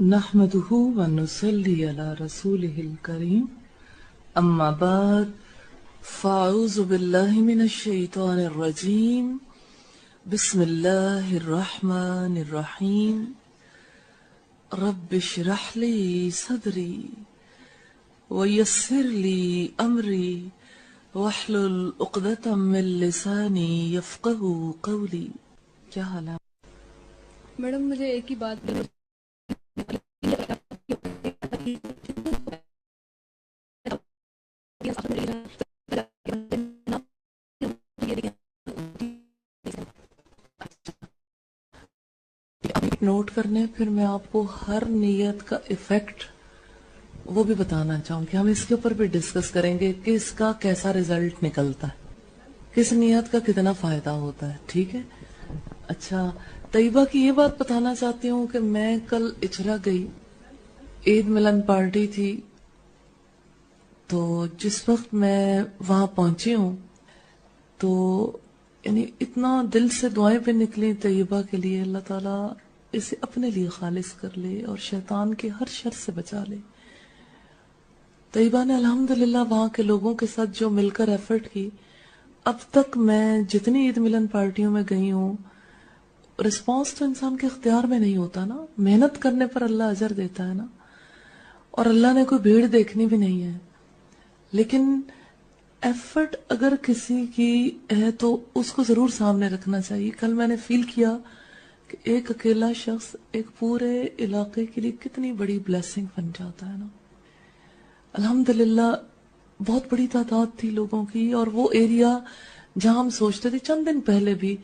نحمده ونصلي على رسوله الكريم أما بعد فأعوذ بالله من الشيطان الرجيم بسم الله الرحمن الرحيم رب اشرح لي صدري ويسر لي أمري واحلل عقدة من لساني يفقهوا قولي. کیا حال ہے میڈم؟ مجھے ایک ہی بات نوٹ کرنے، پھر میں آپ کو ہر نیت کا ایفیکٹ وہ بھی بتانا چاہوں گی. ہم اس کے اوپر بھی ڈسکس کریں گے کہ اس کا کیسا ریزلٹ نکلتا ہے، کس نیت کا کتنا فائدہ ہوتا ہے. ٹھیک ہے. اچھا، طیبہ کی یہ بات بتانا چاہتی ہوں کہ میں کل اچھرا گئی، عید ملن پارٹی تھی، تو جس وقت میں وہاں پہنچی ہوں تو یعنی اتنا دل سے دعائیں پہ نکلی طیبہ کے لیے، اللہ تعالیٰ اسے اپنے لیے خالص کر لے اور شیطان کے ہر شر سے بچا لے. طیبہ نے الحمدللہ وہاں کے لوگوں کے ساتھ جو مل کر ایفرٹ کی، اب تک میں جتنی عید ملن پارٹیوں میں گئی ہوں، رسپانس تو انسان کے اختیار میں نہیں ہوتا نا. محنت کرنے پر اللہ اجر دیتا ہے نا، اور اللہ نے کوئی بھیڑ دیکھنی بھی نہیں ہے. لیکن ایفرٹ اگر کسی کی ہے تو اس کو ضرور سامنے رکھنا چاہیے. کل میں نے فیل کیا کہ ایک اکیلا شخص ایک پورے علاقے کے لیے کتنی بڑی بلیسنگ بن جاتا ہے نا. الحمدللہ بہت بڑی تعداد تھی لوگوں کی، اور وہ ایریا جہاں ہم سوچتے تھے چند دن پہلے بھی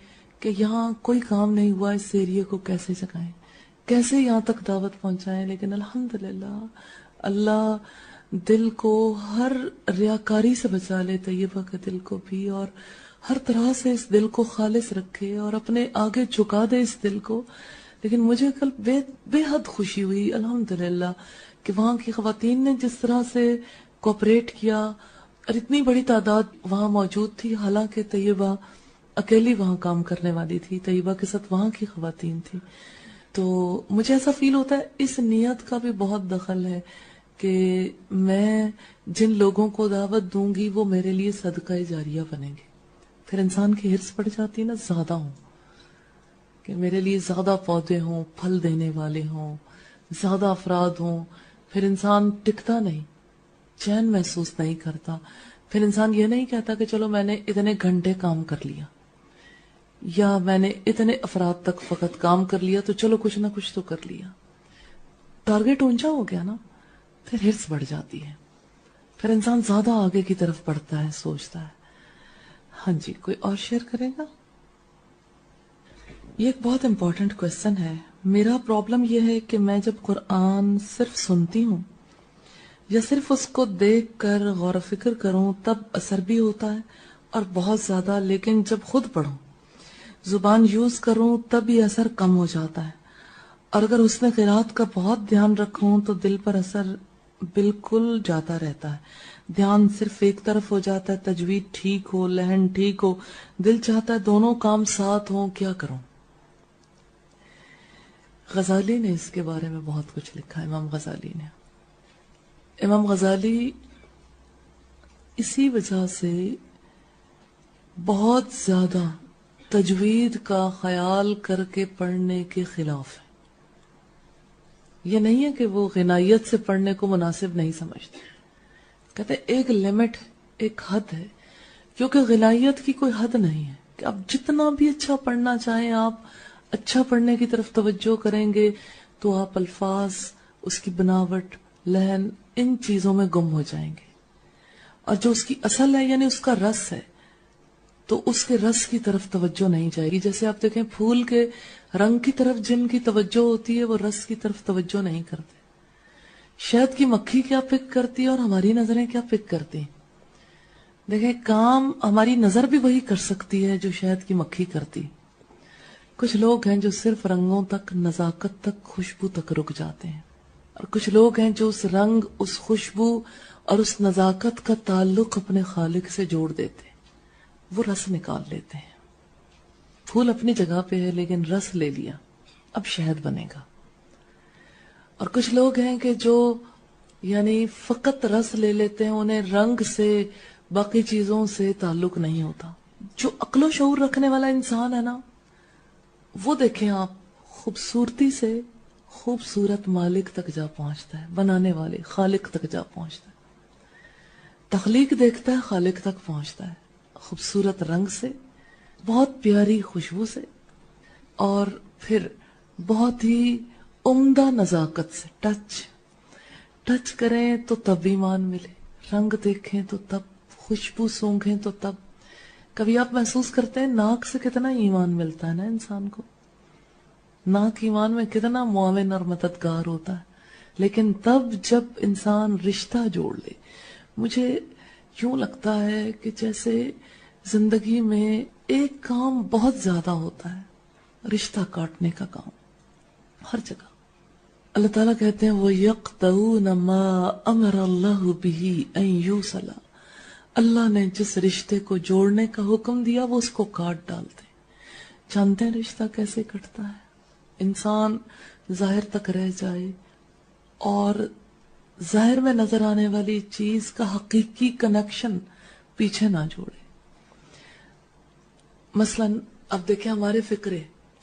کہ یہاں کوئی کام نہیں ہوا، اس ایریے کو کیسے جگائیں، کیسے یہاں تک دعوت پہنچائیں. لیکن الحمدللہ اللہ دل کو ہر ریاکاری سے بچا لے، طیبہ کے دل کو بھی، اور ہر طرح سے اس دل کو خالص رکھے اور اپنے آگے جھکا دے اس دل کو. لیکن مجھے کل بے حد خوشی ہوئی الحمدللہ کہ وہاں کی خواتین نے جس طرح سے کوآپریٹ کیا، اور اتنی بڑی تعداد وہاں موجود تھی. حالانکہ طیبہ اکیلی وہاں کام کرنے والی تھی، طیبہ کے ساتھ وہاں کی خواتین تھی. تو مجھے ایسا فیل ہوتا ہے اس نیت کا بھی بہت دخل ہے کہ میں جن لوگوں کو دعوت دوں گی وہ میرے لیے صدقہ جاریہ بنیں گے. پھر انسان کی ہرس پڑ جاتی ہے نا زیادہ ہوں، کہ میرے لیے زیادہ پودے ہوں، پھل دینے والے ہوں، زیادہ افراد ہوں. پھر انسان ٹکتا نہیں، چین محسوس نہیں کرتا. پھر انسان یہ نہیں کہتا کہ چلو میں نے اتنے گھنٹے کام کر لیا، یا میں نے اتنے افراد تک فقط کام کر لیا تو چلو کچھ نہ کچھ تو کر لیا. ٹارگیٹ اونچا ہو گیا نا، پھر ہرس بڑھ جاتی ہے، پھر انسان زیادہ آگے کی طرف بڑھتا ہے، سوچتا ہے. ہاں جی، کوئی اور شیئر کرے گا؟ یہ ایک بہت امپورٹنٹ کویسچن ہے. میرا پرابلم یہ ہے کہ میں جب قرآن صرف سنتی ہوں یا صرف اس کو دیکھ کر غور و فکر کروں تب اثر بھی ہوتا ہے اور بہت زیادہ، لیکن جب خود پڑھوں، زبان یوز کروں تب یہ اثر کم ہو جاتا ہے. اور اگر حسن قرات کا بہت دھیان رکھوں تو دل پر اثر بالکل جاتا رہتا ہے. دھیان صرف ایک طرف ہو جاتا ہے. تجوید ٹھیک ہو، لہن ٹھیک ہو، دل چاہتا ہے دونوں کام ساتھ ہوں، کیا کروں؟ غزالی نے اس کے بارے میں بہت کچھ لکھا. امام غزالی اسی وجہ سے بہت زیادہ تجوید کا خیال کر کے پڑھنے کے خلاف ہے. یہ نہیں ہے کہ وہ غنائیت سے پڑھنے کو مناسب نہیں سمجھتے، کہتے ایک لمٹ، ایک حد ہے، کیونکہ غنائیت کی کوئی حد نہیں ہے کہ آپ جتنا بھی اچھا پڑھنا چاہیں، آپ اچھا پڑھنے کی طرف توجہ کریں گے تو آپ الفاظ، اس کی بناوٹ، لہن، ان چیزوں میں گم ہو جائیں گے. اور جو اس کی اصل ہے یعنی اس کا رس ہے، تو اس کے رس کی طرف توجہ نہیں جائے گی. جیسے آپ دیکھیں پھول کے رنگ کی طرف جن کی توجہ ہوتی ہے وہ رس کی طرف توجہ نہیں کرتے. شہد کی مکھی کیا پک کرتی ہے اور ہماری نظریں کیا پک کرتی ہیں؟ دیکھیں کام ہماری نظر بھی وہی کر سکتی ہے جو شہد کی مکھی کرتی. کچھ لوگ ہیں جو صرف رنگوں تک، نزاکت تک، خوشبو تک رک جاتے ہیں، اور کچھ لوگ ہیں جو اس رنگ، اس خوشبو اور اس نزاکت کا تعلق اپنے خالق سے جوڑ دیتے ہیں، وہ رس نکال لیتے ہیں. پھول اپنی جگہ پہ ہے لیکن رس لے لیا، اب شہد بنے گا. اور کچھ لوگ ہیں کہ جو یعنی فقط رس لے لیتے ہیں، انہیں رنگ سے باقی چیزوں سے تعلق نہیں ہوتا. جو عقل و شعور رکھنے والا انسان ہے نا، وہ دیکھیں آپ، خوبصورتی سے خوبصورت مالک تک جا پہنچتا ہے، بنانے والے خالق تک جا پہنچتا ہے. تخلیق دیکھتا ہے، خالق تک پہنچتا ہے، خوبصورت رنگ سے، بہت پیاری خوشبو سے، اور پھر بہت ہی عمدہ نزاکت سے. ٹچ کریں تو تب ایمان ملے، رنگ دیکھیں تو تب، خوشبو سونگھیں تو تب. کبھی آپ محسوس کرتے ہیں ناک سے کتنا ایمان ملتا ہے نا انسان کو، ناک ایمان میں کتنا معاون اور مددگار ہوتا ہے. لیکن تب جب انسان رشتہ جوڑ لے، مجھے یوں لگتا ہے کہ جیسے زندگی میں ایک کام بہت زیادہ ہوتا ہے، رشتہ کاٹنے کا کام ہر جگہ. اللہ تعالیٰ کہتے ہیں وَيَقْطَعُونَ مَا أَمَرَ اللَّهُ بِهِ أَن يُوصَلَ، اللہ نے جس رشتے کو جوڑنے کا حکم دیا وہ اس کو کاٹ ڈالتے. جانتے ہیں رشتہ کیسے کٹتا ہے؟ انسان ظاہر تک رہ جائے اور ظاہر میں نظر آنے والی چیز کا حقیقی کنیکشن پیچھے نہ جوڑے. مثلا اب دیکھیں ہمارے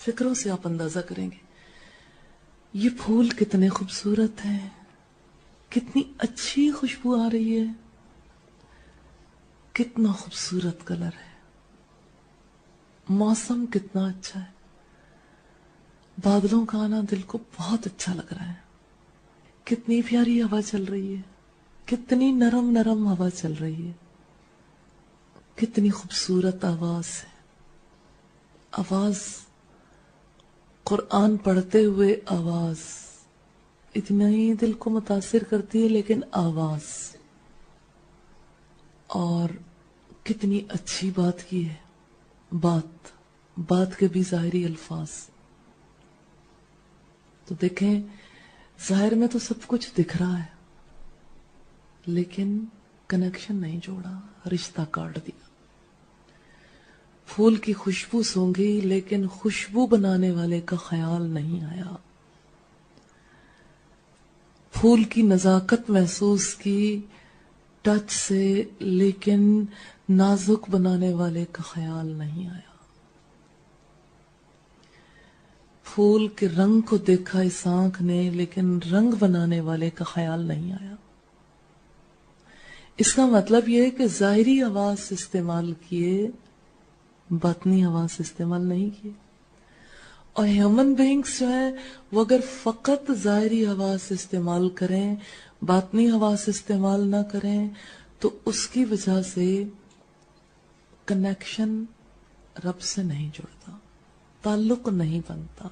فکروں سے آپ اندازہ کریں گے، یہ پھول کتنے خوبصورت ہیں، کتنی اچھی خوشبو آ رہی ہے، کتنا خوبصورت کلر ہے، موسم کتنا اچھا ہے، بادلوں کا آنا دل کو بہت اچھا لگ رہا ہے، کتنی پیاری ہوا چل رہی ہے، کتنی نرم نرم ہوا چل رہی ہے، کتنی خوبصورت آواز ہے. آواز، قرآن پڑھتے ہوئے آواز اتنا ہی دل کو متاثر کرتی ہے، لیکن آواز، اور کتنی اچھی بات کی ہے، بات کے بھی ظاہری الفاظ. تو دیکھیں ظاہر میں تو سب کچھ دکھ رہا ہے، لیکن کنیکشن نہیں جوڑا، رشتہ کاٹ دیا. پھول کی خوشبو سونگھی لیکن خوشبو بنانے والے کا خیال نہیں آیا. پھول کی نزاکت محسوس کی ٹچ سے، لیکن نازک بنانے والے کا خیال نہیں آیا. پھول کے رنگ کو دیکھا اس آنکھ نے، لیکن رنگ بنانے والے کا خیال نہیں آیا. اس کا مطلب یہ ہے کہ ظاہری آواز استعمال کیے، باطنی آواز استعمال نہیں کیے. اور ہیومن بینگز جو ہیں وہ اگر فقط ظاہری آواز استعمال کریں، باطنی آواز استعمال نہ کریں، تو اس کی وجہ سے کنیکشن رب سے نہیں جڑتا، تعلق نہیں بنتا،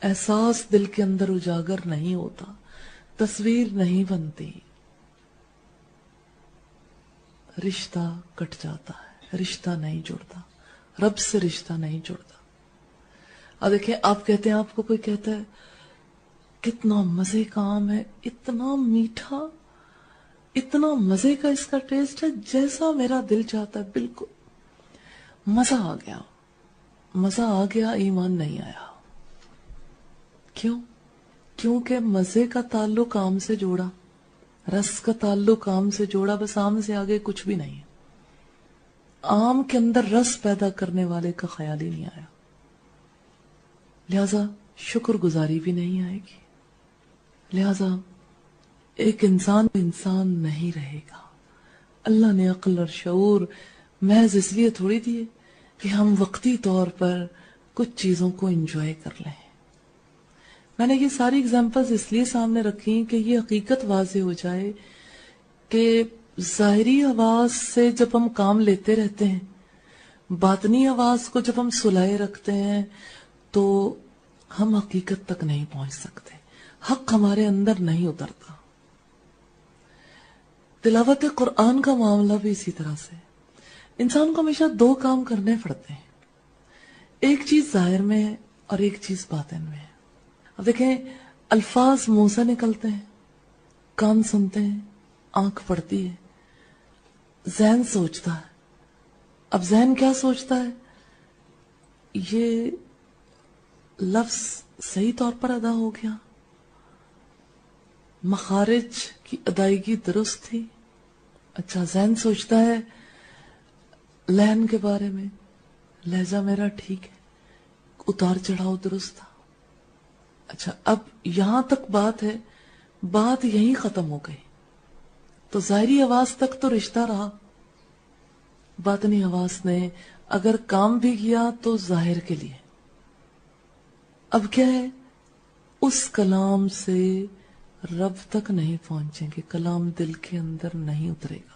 احساس دل کے اندر اجاگر نہیں ہوتا، تصویر نہیں بنتی، رشتہ کٹ جاتا ہے، رشتہ نہیں جڑتا، رب سے رشتہ نہیں جڑتا. اب دیکھیں، آپ کہتے ہیں، آپ کو کوئی کہتا ہے کتنا مزے کا آم ہے، اتنا میٹھا، اتنا مزے کا اس کا ٹیسٹ ہے، جیسا میرا دل چاہتا ہے بالکل. مزہ آ گیا، مزہ آ گیا، ایمان نہیں آیا. کیوں؟ کیونکہ مزے کا تعلق آم سے جوڑا، رس کا تعلق آم سے جوڑا، بس آم سے آگے کچھ بھی نہیں ہے. آم کے اندر رس پیدا کرنے والے کا خیال ہی نہیں آیا، لہذا شکر گزاری بھی نہیں آئے گی. لہذا ایک انسان نہیں رہے گا. اللہ نے عقل اور شعور محض اس لیے تھوڑی دیے کہ ہم وقتی طور پر کچھ چیزوں کو انجوائے کر لیں. میں نے یہ ساری اگزامپلز اس لیے سامنے رکھی کہ یہ حقیقت واضح ہو جائے کہ ظاہری آواز سے جب ہم کام لیتے رہتے ہیں، باطنی آواز کو جب ہم سلائے رکھتے ہیں، تو ہم حقیقت تک نہیں پہنچ سکتے، حق ہمارے اندر نہیں اترتا. تلاوت قرآن کا معاملہ بھی اسی طرح سے. انسان کو ہمیشہ دو کام کرنے پڑتے ہیں، ایک چیز ظاہر میں ہے اور ایک چیز باطن میں ہے. اب دیکھیں، الفاظ منہ سے نکلتے ہیں، کان سنتے ہیں، آنکھ پڑتی ہے، ذہن سوچتا ہے. اب ذہن کیا سوچتا ہے؟ یہ لفظ صحیح طور پر ادا ہو گیا، مخارج کی ادائیگی درست تھی. اچھا ذہن سوچتا ہے لہن کے بارے میں, لہجہ میرا ٹھیک ہے, اتار چڑھاؤ درست تھا. اچھا اب یہاں تک بات ہے, بات یہیں ختم ہو گئی. تو ظاہری آواز تک تو رشتہ رہا, باطنی آواز نے اگر کام بھی کیا تو ظاہر کے لیے. اب کیا ہے, اس کلام سے رب تک نہیں پہنچیں گے, کلام دل کے اندر نہیں اترے گا.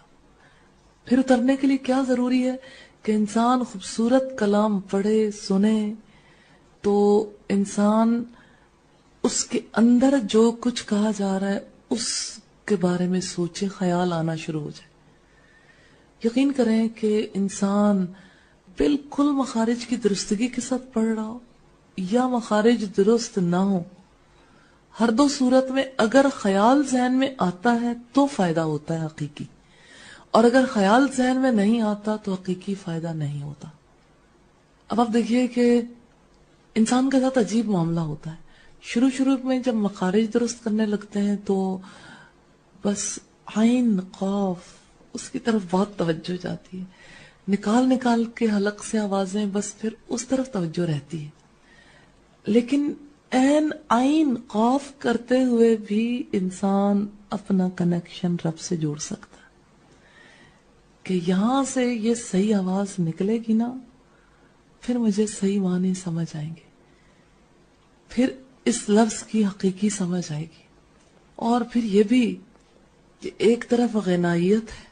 پھر اترنے کے لیے کیا ضروری ہے کہ انسان خوبصورت کلام پڑھے سنے, تو انسان اس کے اندر جو کچھ کہا جا رہا ہے اس کے بارے میں سوچے, خیال آنا شروع ہو جائے. یقین کریں کہ انسان بالکل مخارج کی درستگی کے ساتھ پڑھ رہا ہو یا مخارج درست نہ ہو, ہر دو صورت میں اگر خیال ذہن میں آتا ہے تو فائدہ ہوتا ہے حقیقی, اور اگر خیال ذہن میں نہیں آتا تو حقیقی فائدہ نہیں ہوتا. اب آپ دیکھیے کہ انسان کے ساتھ عجیب معاملہ ہوتا ہے. شروع میں جب مخارج درست کرنے لگتے ہیں تو بس عین قاف اس کی طرف بہت توجہ جاتی ہے, نکال کے حلق سے آوازیں, بس پھر اس طرف توجہ رہتی ہے. لیکن عین عین قاف کرتے ہوئے بھی انسان اپنا کنیکشن رب سے جوڑ سکتا ہے کہ یہاں سے یہ صحیح آواز نکلے گی نا, پھر مجھے صحیح معنی سمجھ آئیں گے, پھر اس لفظ کی حقیقی سمجھ آئے گی. اور پھر یہ بھی کہ ایک طرف غنائیت ہے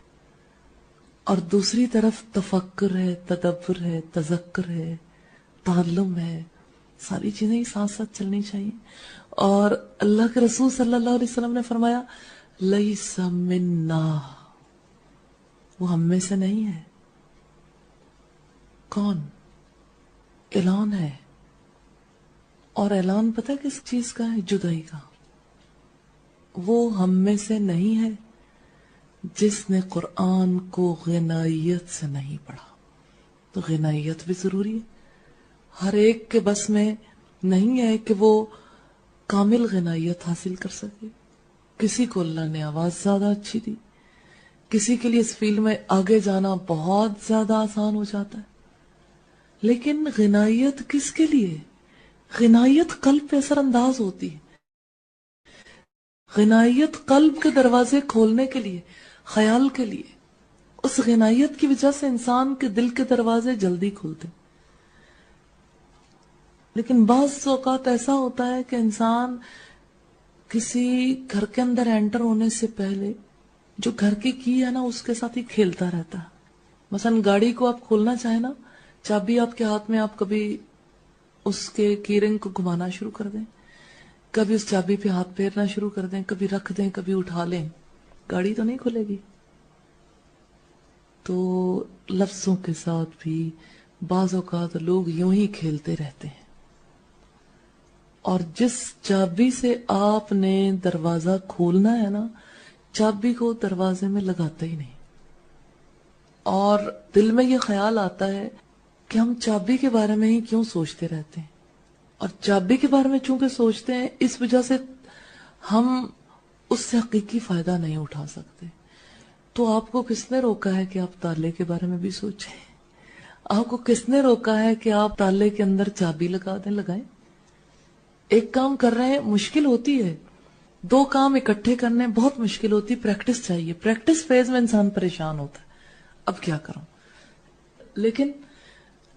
اور دوسری طرف تفکر ہے, تدبر ہے, تذکر ہے, تعلم ہے, ساری چیزیں ہی ساتھ ساتھ چلنی چاہیے. اور اللہ کے رسول صلی اللہ علیہ وسلم نے فرمایا لیس منا, وہ ہم میں سے نہیں ہے. کون؟ اعلان ہے, اور اعلان پتہ کس چیز کا ہے؟ جدائی کا. وہ ہم میں سے نہیں ہے جس نے قرآن کو غنائیت سے نہیں پڑھا. تو غنائیت بھی ضروری ہے, ہر ایک کے بس میں نہیں ہے کہ وہ کامل غنائیت حاصل کر سکے. کسی کو اللہ نے آواز زیادہ اچھی دی, کسی کے لیے اس فیلڈ میں آگے جانا بہت زیادہ آسان ہو جاتا ہے. لیکن غنائیت کس کے لیے؟ غنائیت قلب پہ اثر انداز ہوتی ہے, غنائیت قلب کے دروازے کھولنے کے لیے, خیال کے لیے. اس غنائیت کی وجہ سے انسان کے دل کے دروازے جلدی کھلتے. لیکن بعض اوقات ایسا ہوتا ہے کہ انسان کسی گھر کے اندر انٹر ہونے سے پہلے جو گھر کی کی ہے نا اس کے ساتھ ہی کھیلتا رہتا ہے. مثلا گاڑی کو آپ کھولنا چاہیں نا, چابی آپ کے ہاتھ میں, آپ کبھی اس کے کی رنگ کو گھمانا شروع کر دیں, کبھی اس چابی پہ ہاتھ پھیرنا شروع کر دیں, کبھی رکھ دیں, کبھی اٹھا لیں, گاڑی تو نہیں کھلے گی. تو لفظوں کے ساتھ بھی بعض اوقات لوگ یوں ہی کھیلتے رہتے ہیں, اور جس چابی سے آپ نے دروازہ کھولنا ہے نا, چابی کو دروازے میں لگاتے ہی نہیں. اور دل میں یہ خیال آتا ہے کہ ہم چابی کے بارے میں ہی کیوں سوچتے رہتے ہیں, اور چابی کے بارے میں چونکہ سوچتے ہیں اس وجہ سے ہم اس سے حقیقی فائدہ نہیں اٹھا سکتے. تو آپ کو کس نے روکا ہے کہ آپ تالے کے بارے میں بھی سوچیں؟ آپ کو کس نے روکا ہے کہ آپ تالے کے اندر چابی لگا دیں؟ لگائیں. ایک کام کر رہے ہیں, مشکل ہوتی ہے, دو کام اکٹھے کرنے بہت مشکل ہوتی, پریکٹس چاہیے. پریکٹس فیز میں انسان پریشان ہوتا ہے, اب کیا کروں. لیکن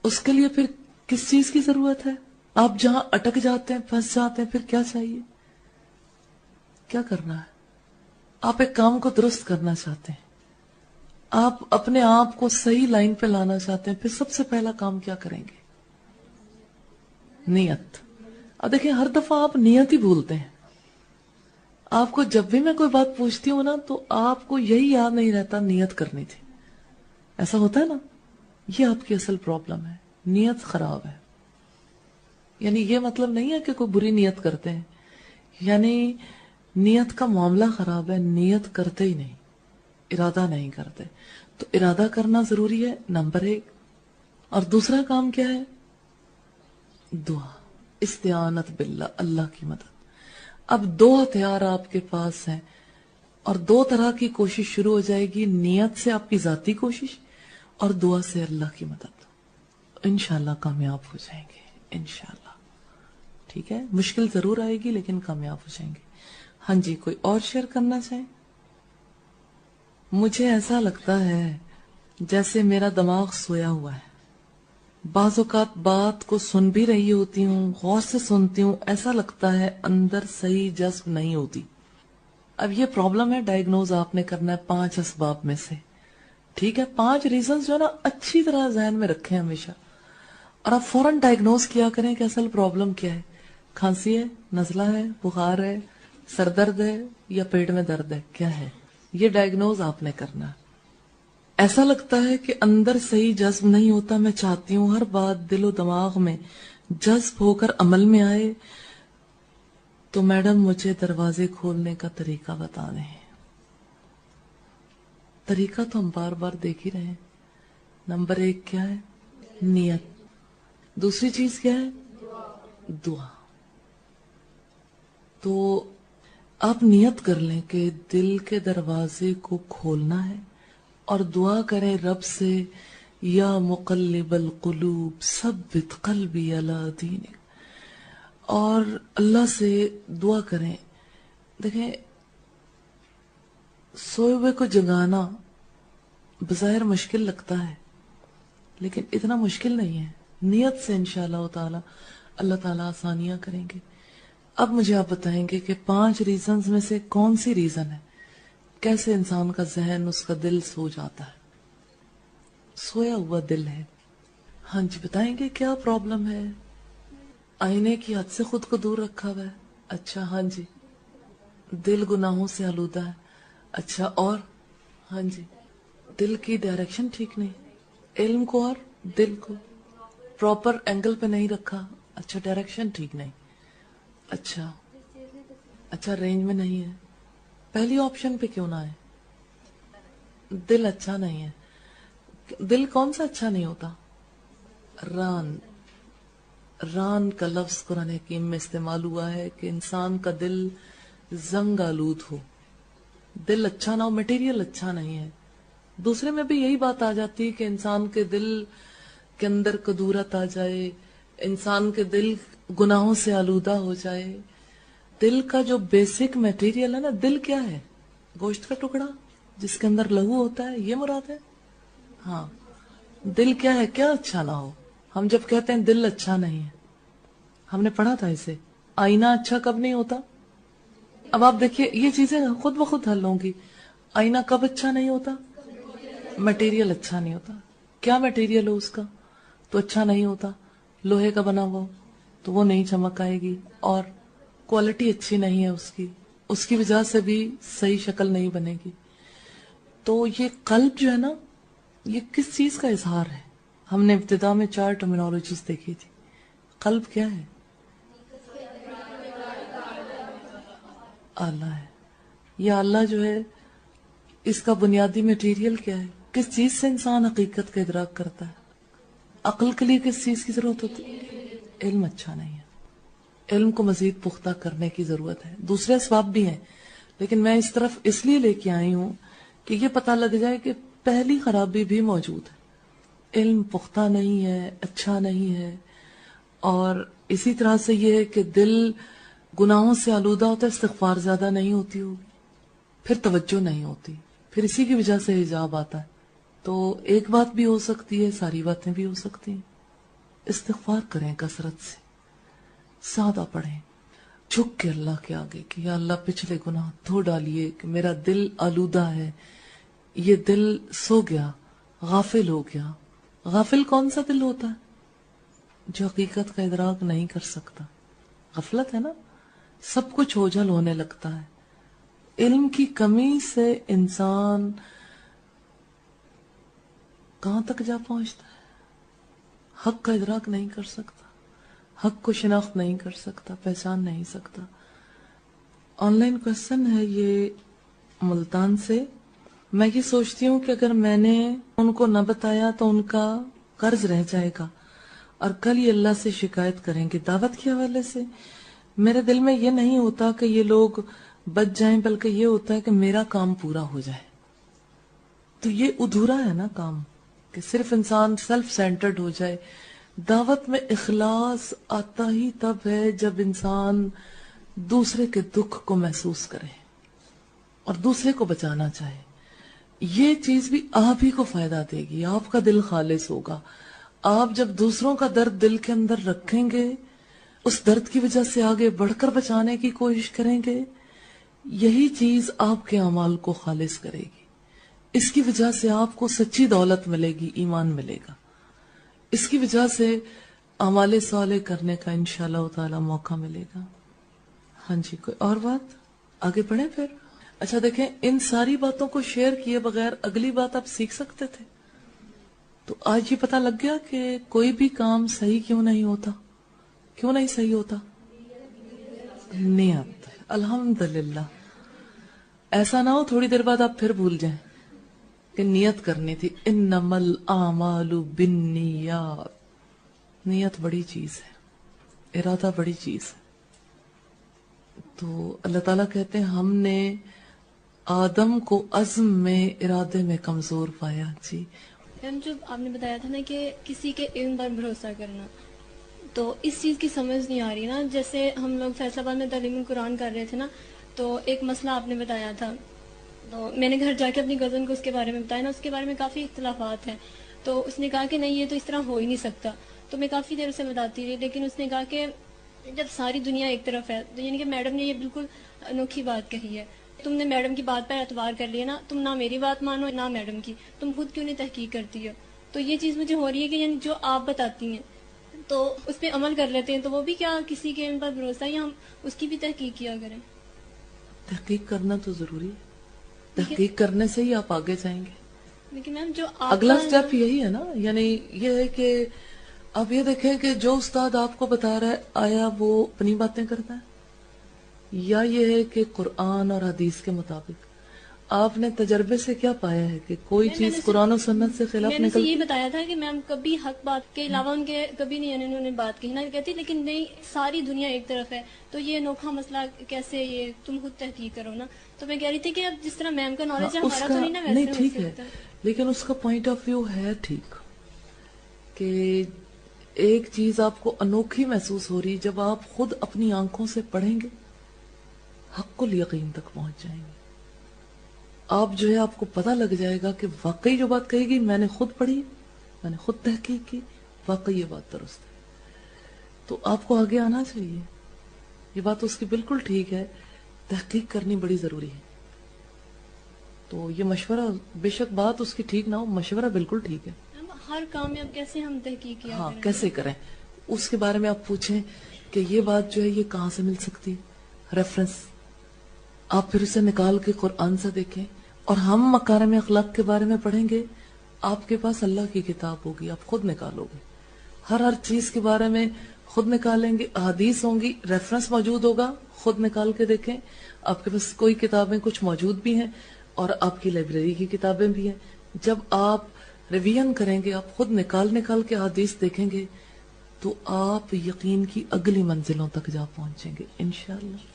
اس کے لیے پھر کس چیز کی ضرورت ہے؟ آپ جہاں اٹک جاتے ہیں, پھنس جاتے ہیں, پھر کیا چاہیے, کیا کرنا ہے؟ آپ ایک کام کو درست کرنا چاہتے ہیں, آپ اپنے آپ کو صحیح لائن پہ لانا چاہتے ہیں, پھر سب سے پہلا کام کیا کریں گے؟ نیت. اب دیکھیں ہر دفعہ آپ نیت ہی بھولتے ہیں. آپ کو جب بھی میں کوئی بات پوچھتی ہوں نا تو آپ کو یہی یاد نہیں رہتا نیت کرنی تھی. ایسا ہوتا ہے نا, یہ آپ کی اصل پرابلم ہے, نیت خراب ہے. یعنی یہ مطلب نہیں ہے کہ کوئی بری نیت کرتے ہیں, یعنی نیت کا معاملہ خراب ہے, نیت کرتے ہی نہیں, ارادہ نہیں کرتے. تو ارادہ کرنا ضروری ہے نمبر 1. اور دوسرا کام کیا ہے؟ دعا, استعانت باللہ, اللہ کی مدد. اب 2 ہتھیار آپ کے پاس ہیں اور 2 طرح کی کوشش شروع ہو جائے گی، نیت سے آپ کی ذاتی کوشش اور دعا سے اللہ کی مدد. انشاءاللہ کامیاب ہو جائیں گے انشاءاللہ. ٹھیک ہے، مشکل ضرور آئے گی لیکن کامیاب ہو جائیں گے. ہاں جی، کوئی اور شیئر کرنا چاہیں؟ مجھے ایسا لگتا ہے جیسے میرا دماغ سویا ہوا ہے. بعض اوقات بات کو سن بھی رہی ہوتی ہوں، غور سے سنتی ہوں، ایسا لگتا ہے اندر صحیح جذب نہیں ہوتی. اب یہ پرابلم ہے، ڈائیگنوز آپ نے کرنا ہے 5 اسباب میں سے. ٹھیک ہے، 5 ریزنز جو ہے نا اچھی طرح ذہن میں رکھیں ہمیشہ، اور آپ فوراً ڈائیگنوز کیا کریں کہ اصل پرابلم کیا ہے. کھانسی ہے، نزلہ ہے، بخار ہے، سر درد ہے یا پیٹ میں درد ہے، کیا ہے، یہ ڈائیگنوز آپ نے کرنا ہے. ایسا لگتا ہے کہ اندر صحیح جذب نہیں ہوتا. میں چاہتی ہوں ہر بات دل و دماغ میں جذب ہو کر عمل میں آئے. تو میڈم مجھے دروازے کھولنے کا طریقہ بتا دیں. طریقہ تو ہم بار بار دیکھ ہی رہے ہیں. نمبر 1 کیا ہے؟ نیت. دوسری چیز کیا ہے؟ دعا. تو آپ نیت کر لیں کہ دل کے دروازے کو کھولنا ہے اور دعا کریں رب سے، یا مقلب القلوب ثبت قلبی علی دینک. اور اللہ سے دعا کریں. دیکھیں، سوئے ہوئے کو جگانا بظاہر مشکل لگتا ہے لیکن اتنا مشکل نہیں ہے. نیت سے انشاءاللہ تعالی اللہ تعالیٰ آسانیاں کریں گے. اب مجھے آپ بتائیں گے کہ 5 ریزنز میں سے کون سی ریزن ہے کیسے انسان کا ذہن، اس کا دل سو جاتا ہے. سویا ہوا دل ہے. ہاں جی، بتائیں گے کیا پرابلم ہے؟ آئینے کی حد سے خود کو دور رکھا ہوا ہے. اچھا، ہاں جی. دل گناہوں سے آلودہ ہے. اچھا، اور؟ ہاں جی. دل کی ڈائریکشن ٹھیک نہیں. علم کو اور دل کو پراپر اینگل پہ نہیں رکھا. اچھا، ڈائریکشن ٹھیک نہیں. اچھا اچھا، رینج میں نہیں ہے. پہلی آپشن پہ کیوں نہ ہے؟ دل اچھا نہیں ہے. دل کون سا اچھا نہیں ہوتا؟ ران. ران کا لفظ قرآن حکیم میں استعمال ہوا ہے کہ انسان کا دل زنگ آلود ہو. دل اچھا نہ ہو، مٹیریل اچھا نہیں ہے. دوسرے میں بھی یہی بات آ جاتی ہے کہ انسان کے دل کے اندر کدورت آ جائے، انسان کے دل گناہوں سے آلودہ ہو جائے. دل کا جو بیسک میٹیریل ہے نا، دل کیا ہے؟ گوشت کا ٹکڑا جس کے اندر لہو ہوتا ہے، یہ مراد ہے. ہاں، دل کیا ہے؟ کیا اچھا نہ ہو. ہم جب کہتے ہیں دل اچھا نہیں ہے، ہم نے پڑھا تھا اسے، آئینہ اچھا کب نہیں ہوتا. اب آپ دیکھیے یہ چیزیں خود بخود حل ہوں گی. آئینہ کب اچھا نہیں ہوتا؟ مٹیریل اچھا نہیں ہوتا. کیا مٹیریل ہو اس کا تو اچھا نہیں ہوتا. لوہے کا بنا ہوا تو وہ نہیں چمک آئے گی، اور کوالٹی اچھی نہیں ہے اس کی وجہ سے بھی صحیح شکل نہیں بنے گی. تو یہ قلب جو ہے نا، یہ کس چیز کا اظہار ہے؟ ہم نے ابتدا میں 4 ٹرمینالوجیز دیکھی تھی. قلب کیا ہے؟ اللہ ہے. یہ اللہ جو ہے، اس کا بنیادی میٹیریل کیا ہے؟ کس چیز سے انسان حقیقت کا ادراک کرتا ہے؟ عقل کے لیے کس چیز کی ضرورت ہوتی ہے؟ علم اچھا نہیں ہے. علم کو مزید پختہ کرنے کی ضرورت ہے. دوسرے اسباب بھی ہیں لیکن میں اس طرف اس لیے لے کے آئی ہوں کہ یہ پتہ لگ جائے کہ پہلی خرابی بھی موجود ہے. علم پختہ نہیں ہے، اچھا نہیں ہے. اور اسی طرح سے یہ ہے کہ دل گناہوں سے آلودہ ہوتا ہے، استغفار زیادہ نہیں ہوتی ہوگی، پھر توجہ نہیں ہوتی، پھر اسی کی وجہ سے حجاب آتا ہے. تو ایک بات بھی ہو سکتی ہے، ساری باتیں بھی ہو سکتی ہیں. استغفار کریں کثرت سے، سادہ پڑھیں، جھک کے اللہ کے آگے کہ یا اللہ پچھلے گناہ دھو ڈالیے کہ میرا دل آلودہ ہے. یہ دل سو گیا، غافل ہو گیا. غافل کون سا دل ہوتا ہے؟ جو حقیقت کا ادراک نہیں کر سکتا. غفلت ہے نا، سب کچھ اوجھل ہونے لگتا ہے. علم کی کمی سے انسان کہاں تک جا پہنچتا ہے؟ حق کا ادراک نہیں کر سکتا، حق کو شناخت نہیں کر سکتا، پہچان نہیں سکتا. آن لائن کوشچن ہے یہ ملتان سے. میں یہ سوچتی ہوں کہ اگر میں نے ان کو نہ بتایا تو ان کا قرض رہ جائے گا اور کل یہ اللہ سے شکایت کریں گے. دعوت کے حوالے سے میرے دل میں یہ نہیں ہوتا کہ یہ لوگ بچ جائیں، بلکہ یہ ہوتا ہے کہ میرا کام پورا ہو جائے. تو یہ ادھورا ہے نا کام، کہ صرف انسان سیلف سینٹرڈ ہو جائے. دعوت میں اخلاص آتا ہی تب ہے جب انسان دوسرے کے دکھ کو محسوس کرے اور دوسرے کو بچانا چاہے. یہ چیز بھی آپ ہی کو فائدہ دے گی، آپ کا دل خالص ہوگا. آپ جب دوسروں کا درد دل کے اندر رکھیں گے، اس درد کی وجہ سے آگے بڑھ کر بچانے کی کوشش کریں گے، یہی چیز آپ کے اعمال کو خالص کرے گی. اس کی وجہ سے آپ کو سچی دولت ملے گی، ایمان ملے گا. اس کی وجہ سے اعمال صالح کرنے کا انشاءاللہ تعالی موقع ملے گا. ہاں جی، کوئی اور بات؟ آگے بڑھیں پھر. اچھا دیکھیں، ان ساری باتوں کو شیئر کیے بغیر اگلی بات آپ سیکھ سکتے تھے. تو آج یہ پتہ لگ گیا کہ کوئی بھی کام صحیح کیوں نہیں ہوتا. کیوں نہیں صحیح ہوتا؟ نیت. الحمدللہ. ایسا نہ ہو تھوڑی دیر بعد آپ پھر بھول جائیں کہ نیت کرنی تھی. انما الاعمال بالنیات. نیت بڑی چیز ہے، ارادہ بڑی چیز ہے. تو اللہ تعالیٰ کہتے ہیں ہم نے آدم کو عزم میں، ارادے میں کمزور پایا. جی میم، جو آپ نے بتایا تھا نا کہ کسی کے علم پر بھروسہ کرنا، تو اس چیز کی سمجھ نہیں آ رہی نا. جیسے ہم لوگ فیصل آباد میں تعلیم قرآن کر رہے تھے نا، تو ایک مسئلہ آپ نے بتایا تھا، تو میں نے گھر جا کے اپنی کزن کو اس کے بارے میں بتایا نا. اس کے بارے میں کافی اختلافات ہیں. تو اس نے کہا کہ نہیں، یہ تو اس طرح ہو ہی نہیں سکتا. تو میں کافی دیر سے بتاتی رہی، لیکن اس نے کہا کہ جب ساری دنیا ایک طرف ہے، تو یعنی کہ میڈم نے یہ بالکل انوکھی بات کہی ہے. تم نے میڈم کی بات پر اعتبار کر لیا نا، تم نہ میری بات مانو نہ میڈم کی، تم خود کیوں نہیں تحقیق کرتی ہو. تو یہ چیز مجھے ہو رہی ہے کہ یعنی جو آپ بتاتی ہیں تو اس پہ عمل کر لیتے ہیں، تو وہ بھی کیا کسی کے علم پر بھروسہ ہے، یا ہم اس کی بھی تحقیق کیا کریں؟ تحقیق کرنا تو ضروری ہے، تحقیق کرنے سے ہی آپ آگے جائیں گے. لیکن میم جو آپ اگلا کا سٹیپ یہی ہے نا، یعنی یہ ہے کہ آپ یہ دیکھیں کہ جو استاد آپ کو بتا رہا ہے، آیا وہ اپنی باتیں کرتا ہے، یا یہ ہے کہ قرآن اور حدیث کے مطابق. آپ نے تجربے سے کیا پایا ہے کہ کوئی میں نے چیز قرآن و سنت سے خلاف میں نے اسے یہ نکلتی؟ بتایا تھا کہ میم کبھی حق بات کے علاوہ ان کے کبھی نہیں، یعنی انہوں نے بات کہی نہ کہتی، لیکن نہیں ساری دنیا ایک طرف ہے، تو یہ انوکھا مسئلہ کیسے، یہ تم خود تحقیق کرو نا. تو میں کہہ رہی تھی کہ اب جس طرح میم کا ہاں نالج ہے اس ہمارا کا تو نہیں نا نہیں ویسے ہو ٹھیک ہے، سکتا. لیکن اس کا پوائنٹ آف ویو ہے ٹھیک، کہ ایک چیز آپ کو انوکھی محسوس ہو رہی جب آپ خود اپنی آنکھوں سے پڑھیں گے، حق الیقین تک پہنچ جائیں گے. آپ جو ہے آپ کو پتہ لگ جائے گا کہ واقعی جو بات کہے گی میں نے خود پڑھی، میں نے خود تحقیق کی، واقعی یہ بات درست ہے. تو آپ کو آگے آنا چاہیے. یہ بات اس کی بالکل ٹھیک ہے، تحقیق کرنی بڑی ضروری ہے. تو یہ مشورہ، بے شک بات اس کی ٹھیک نہ ہو، مشورہ بالکل ٹھیک ہے. ہر کام میں اب کیسے ہم تحقیق کیا ہاں کریں؟ کیسے کریں اس کے بارے میں آپ پوچھیں کہ یہ بات جو ہے یہ کہاں سے مل سکتی ہے، ریفرنس. آپ پھر اسے نکال کے قرآن سے دیکھیں. اور ہم مکارم اخلاق کے بارے میں پڑھیں گے، آپ کے پاس اللہ کی کتاب ہوگی، آپ خود نکالو گے. ہر چیز کے بارے میں خود نکالیں گے، احادیث ہوں گی، ریفرنس موجود ہوگا، خود نکال کے دیکھیں. آپ کے پاس کوئی کتابیں کچھ موجود بھی ہیں اور آپ کی لائبریری کی کتابیں بھی ہیں. جب آپ ریویژن کریں گے، آپ خود نکال کے احادیث دیکھیں گے، تو آپ یقین کی اگلی منزلوں تک جا پہنچیں گے انشاءاللہ.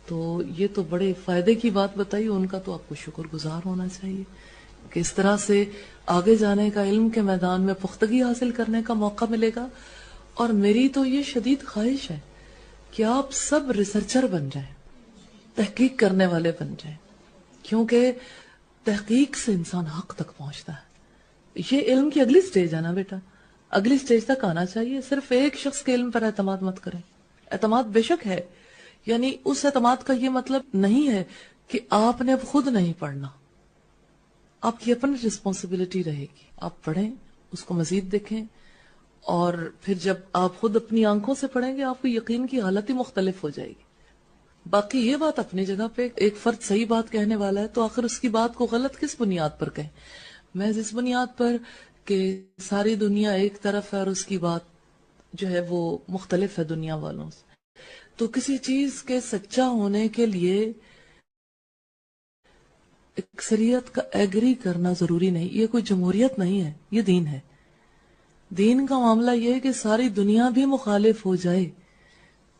تو یہ تو بڑے فائدے کی بات بتائی، ان کا تو آپ کو شکر گزار ہونا چاہیے کہ اس طرح سے آگے جانے کا، علم کے میدان میں پختگی حاصل کرنے کا موقع ملے گا. اور میری تو یہ شدید خواہش ہے کہ آپ سب ریسرچر بن جائیں، تحقیق کرنے والے بن جائیں، کیونکہ تحقیق سے انسان حق تک پہنچتا ہے. یہ علم کی اگلی سٹیج ہے نا بیٹا، اگلی سٹیج تک آنا چاہیے. صرف ایک شخص کے علم پر اعتماد مت کریں. اعتماد بے شک ہے، یعنی اس اعتماد کا یہ مطلب نہیں ہے کہ آپ نے اب خود نہیں پڑھنا. آپ کی اپنی رسپانسبلٹی رہے گی، آپ پڑھیں، اس کو مزید دیکھیں، اور پھر جب آپ خود اپنی آنکھوں سے پڑھیں گے آپ کو یقین کی حالت ہی مختلف ہو جائے گی. باقی یہ بات اپنی جگہ پہ، ایک فرد صحیح بات کہنے والا ہے تو آخر اس کی بات کو غلط کس بنیاد پر کہیں؟ میں اس بنیاد پر کہ ساری دنیا ایک طرف ہے اور اس کی بات جو ہے وہ مختلف ہے دنیا والوں سے. تو کسی چیز کے سچا ہونے کے لیے اکثریت کا ایگری کرنا ضروری نہیں. یہ کوئی جمہوریت نہیں ہے، یہ دین ہے. دین کا معاملہ یہ ہے کہ ساری دنیا بھی مخالف ہو جائے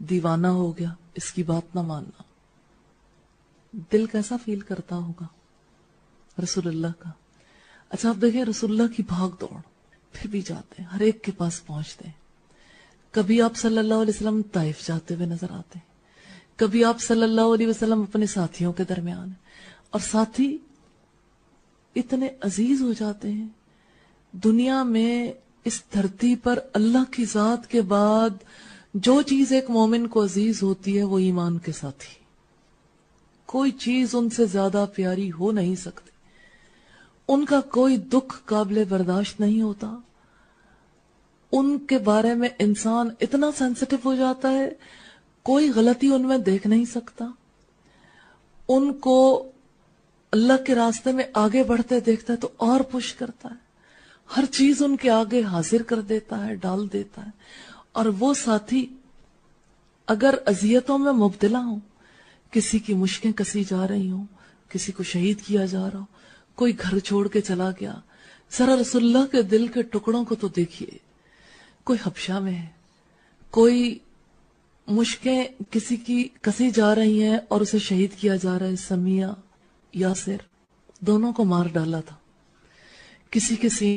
دیوانہ ہو گیا، اس کی بات نہ ماننا، دل کیسا فیل کرتا ہوگا رسول اللہ کا؟ اچھا آپ دیکھیں رسول اللہ کی بھاگ دوڑ، پھر بھی جاتے ہیں، ہر ایک کے پاس پہنچتے ہیں. کبھی آپ صلی اللہ علیہ وسلم طائف جاتے ہوئے نظر آتے ہیں، کبھی آپ صلی اللہ علیہ وسلم اپنے ساتھیوں کے درمیان ہیں، اور ساتھی اتنے عزیز ہو جاتے ہیں. دنیا میں اس دھرتی پر اللہ کی ذات کے بعد جو چیز ایک مومن کو عزیز ہوتی ہے وہ ایمان کے ساتھی. کوئی چیز ان سے زیادہ پیاری ہو نہیں سکتی، ان کا کوئی دکھ قابل برداشت نہیں ہوتا، ان کے بارے میں انسان اتنا سینسٹیو ہو جاتا ہے، کوئی غلطی ان میں دیکھ نہیں سکتا، ان کو اللہ کے راستے میں آگے بڑھتے دیکھتا ہے تو اور پش کرتا ہے، ہر چیز ان کے آگے حاضر کر دیتا ہے، ڈال دیتا ہے. اور وہ ساتھی اگر اذیتوں میں مبتلا ہوں، کسی کی مشکیں کسی جا رہی ہوں، کسی کو شہید کیا جا رہا ہو، کوئی گھر چھوڑ کے چلا گیا، ذرا رسول اللہ کے دل کے ٹکڑوں کو تو دیکھیے. کوئی حبشہ میں ہے، کوئی مشکیں کسی کی کسی جا رہی ہیں اور اسے شہید کیا جا رہا ہے. سمیہ، یاسر، دونوں کو مار ڈالا تھا. کسی کے سینے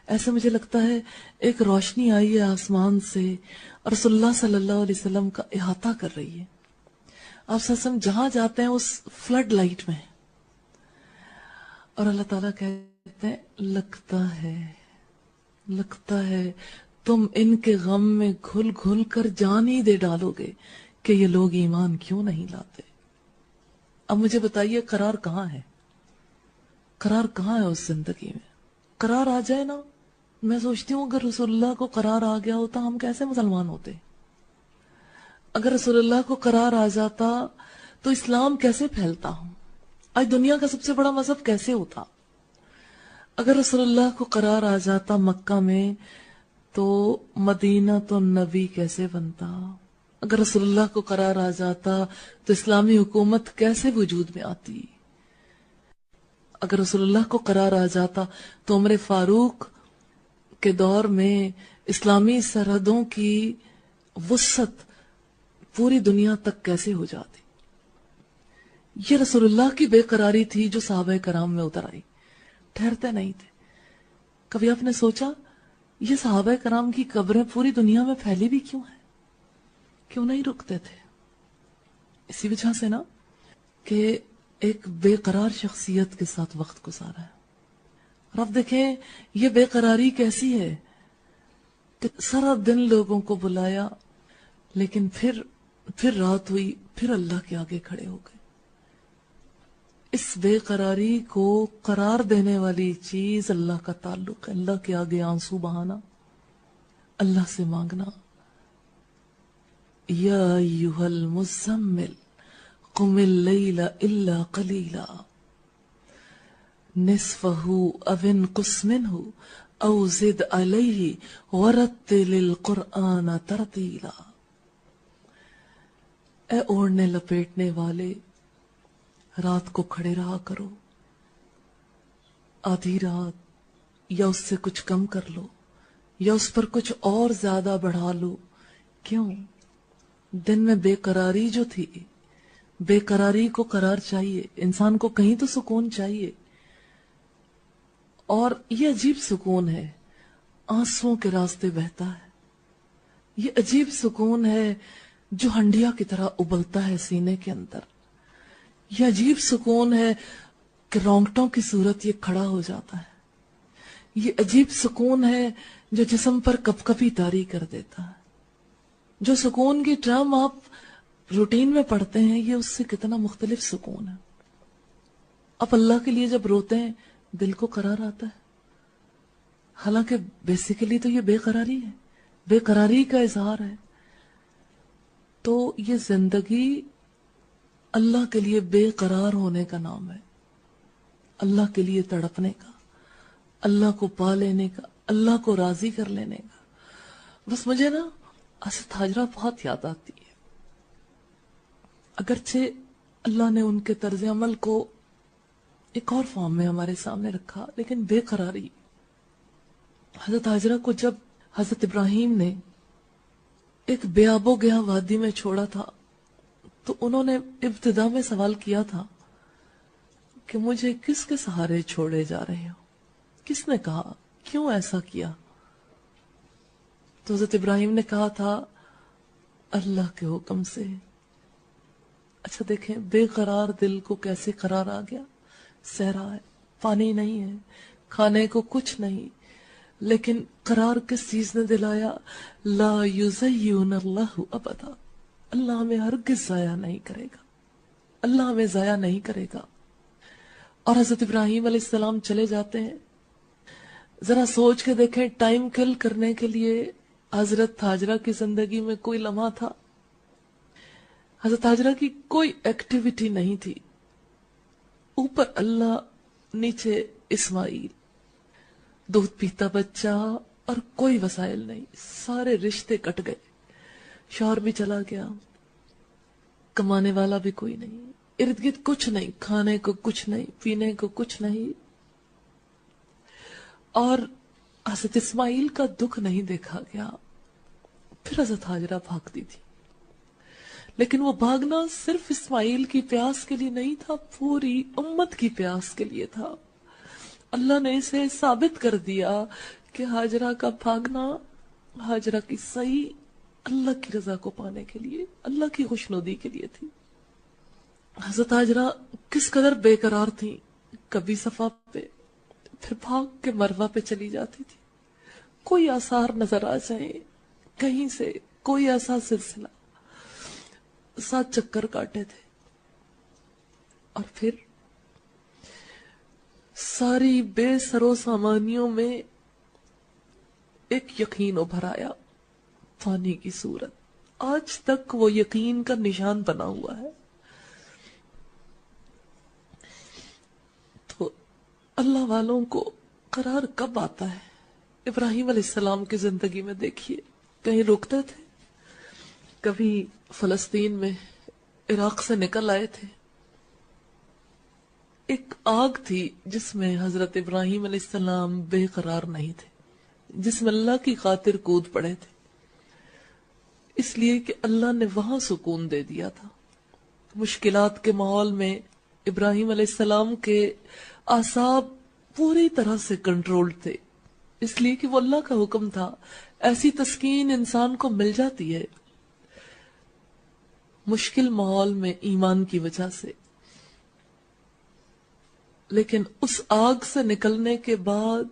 ایسا مجھے لگتا ہے ایک روشنی آئی ہے آسمان سے اور رسول اللہ صلی اللہ علیہ وسلم کا احاطہ کر رہی ہے. آپ صلی اللہ علیہ وسلم جہاں جاتے ہیں اس فلڈ لائٹ میں، اور اللہ تعالیٰ کہتے ہیں لگتا ہے تم ان کے غم میں گھل گھل کر جان ہی دے ڈالو گے کہ یہ لوگ ایمان کیوں نہیں لاتے. اب مجھے بتائیے قرار کہاں ہے؟ قرار کہاں ہے اس زندگی میں؟ قرار آ جائے نا. میں سوچتی ہوں اگر رسول اللہ کو قرار آ گیا ہوتا ہم کیسے مسلمان ہوتے؟ اگر رسول اللہ کو قرار آ جاتا تو اسلام کیسے پھیلتا ہوں؟ آج دنیا کا سب سے بڑا مذہب کیسے ہوتا؟ اگر رسول اللہ کو قرار آ جاتا مکہ میں تو مدینہ تو نبی کیسے بنتا؟ اگر رسول اللہ کو قرار آ جاتا تو اسلامی حکومت کیسے وجود میں آتی؟ اگر رسول اللہ کو قرار آ جاتا تو عمر فاروق کے دور میں اسلامی سرحدوں کی وسعت پوری دنیا تک کیسے ہو جاتی؟ یہ رسول اللہ کی بے قراری تھی جو صحابہ کرام میں اتر آئی، ٹھہرتے نہیں تھے. کبھی آپ نے سوچا یہ صحابہ کرام کی قبریں پوری دنیا میں پھیلی بھی کیوں ہیں؟ کیوں نہیں رکتے تھے؟ اسی وجہ سے نا کہ ایک بے قرار شخصیت کے ساتھ وقت گزارا ہے. اور اب دیکھیں یہ بے قراری کیسی ہے کہ سارا دن لوگوں کو بلایا لیکن پھر رات ہوئی، پھر اللہ کے آگے کھڑے ہو گئے. اس بے قراری کو قرار دینے والی چیز اللہ کا تعلق ہے. اللہ کے آگے آنسو بہانا، اللہ سے مانگنا، یا ایھا المزمل قم اللیل الا قلیلا نصفہ او انقص منہ او زد علیہ ورتل القرآن ترتیلا. اے اوڑھنے لپیٹنے والے، رات کو کھڑے رہا کرو، آدھی رات یا اس سے کچھ کم کر لو یا اس پر کچھ اور زیادہ بڑھا لو. کیوں؟ دن میں بے قراری جو تھی، بے قراری کو قرار چاہیے، انسان کو کہیں تو سکون چاہیے. اور یہ عجیب سکون ہے، آنسوؤں کے راستے بہتا ہے. یہ عجیب سکون ہے جو ہنڈیا کی طرح ابلتا ہے سینے کے اندر. یہ عجیب سکون ہے کہ رونگٹوں کی صورت یہ کھڑا ہو جاتا ہے. یہ عجیب سکون ہے جو جسم پر کپ کپی طاری کر دیتا ہے. جو سکون کی ٹرم آپ روٹین میں پڑھتے ہیں، یہ اس سے کتنا مختلف سکون ہے. آپ اللہ کے لیے جب روتے ہیں دل کو قرار آتا ہے، حالانکہ بیسیکلی تو یہ بے قراری ہے، بے قراری کا اظہار ہے. تو یہ زندگی اللہ کے لیے بے قرار ہونے کا نام ہے، اللہ کے لیے تڑپنے کا، اللہ کو پا لینے کا، اللہ کو راضی کر لینے کا. بس مجھے نا حضرت حاجرہ بہت یاد آتی ہے. اگرچہ اللہ نے ان کے طرز عمل کو ایک اور فارم میں ہمارے سامنے رکھا، لیکن بے قراری. حضرت حاجرہ کو جب حضرت ابراہیم نے ایک بے آب و گیا وادی میں چھوڑا تھا تو انہوں نے ابتدا میں سوال کیا تھا کہ مجھے کس کے سہارے چھوڑے جا رہے ہو؟ کس نے کہا؟ کیوں ایسا کیا؟ تو حضرت ابراہیم نے کہا تھا اللہ کے حکم سے. اچھا دیکھیں بے قرار دل کو کیسے قرار آ گیا. صحرا ہے، پانی نہیں ہے، کھانے کو کچھ نہیں، لیکن قرار کس چیز نے دلایا؟ لا یضیعن اللہ ابدا. اللہ ہمیں ہرگز ضائع نہیں کرے گا، اللہ ہمیں ضائع نہیں کرے گا. اور حضرت ابراہیم علیہ السلام چلے جاتے ہیں. ذرا سوچ کے دیکھیں، ٹائم کل کرنے کے لیے حضرت حاجرہ کی زندگی میں کوئی لمحہ تھا؟ حضرت حاجرہ کی کوئی ایکٹیویٹی نہیں تھی. اوپر اللہ، نیچے اسماعیل، دودھ پیتا بچہ اور کوئی وسائل نہیں. سارے رشتے کٹ گئے، شوہر بھی چلا گیا، کمانے والا بھی کوئی نہیں، ارد گرد کچھ نہیں، کھانے کو کچھ نہیں، پینے کو کچھ نہیں. اور حضرت اسماعیل کا دکھ نہیں دیکھا گیا. پھر حضرت حاجرہ بھاگتی تھی، لیکن وہ بھاگنا صرف اسماعیل کی پیاس کے لیے نہیں تھا، پوری امت کی پیاس کے لیے تھا. اللہ نے اسے ثابت کر دیا کہ حاجرہ کا بھاگنا حاجرہ کی صحیح اللہ کی رضا کو پانے کے لیے، اللہ کی خوشنودی کے لیے تھی. حضرت حاجرہ کس قدر بے قرار تھی، کبھی صفا پہ پھر بھاگ کے مروہ پہ چلی جاتی تھی. کوئی آثار نظر آ جائیں کہیں سے، کوئی ایسا سلسلہ، 7 چکر کاٹے تھے. اور پھر ساری بے سرو سامانیوں میں ایک یقین ابھر آیا پانی کی صورت. آج تک وہ یقین کا نشان بنا ہوا ہے. تو اللہ والوں کو قرار کب آتا ہے؟ ابراہیم علیہ السلام کی زندگی میں دیکھیے، کہیں رکتے تھے، کبھی فلسطین میں عراق سے نکل آئے تھے. ایک آگ تھی جس میں حضرت ابراہیم علیہ السلام بے قرار نہیں تھے، جس میں اللہ کی خاطر کود پڑے تھے، اس لیے کہ اللہ نے وہاں سکون دے دیا تھا. مشکلات کے ماحول میں ابراہیم علیہ السلام کے اعصاب پوری طرح سے کنٹرول تھے، اس لیے کہ وہ اللہ کا حکم تھا. ایسی تسکین انسان کو مل جاتی ہے مشکل ماحول میں ایمان کی وجہ سے. لیکن اس آگ سے نکلنے کے بعد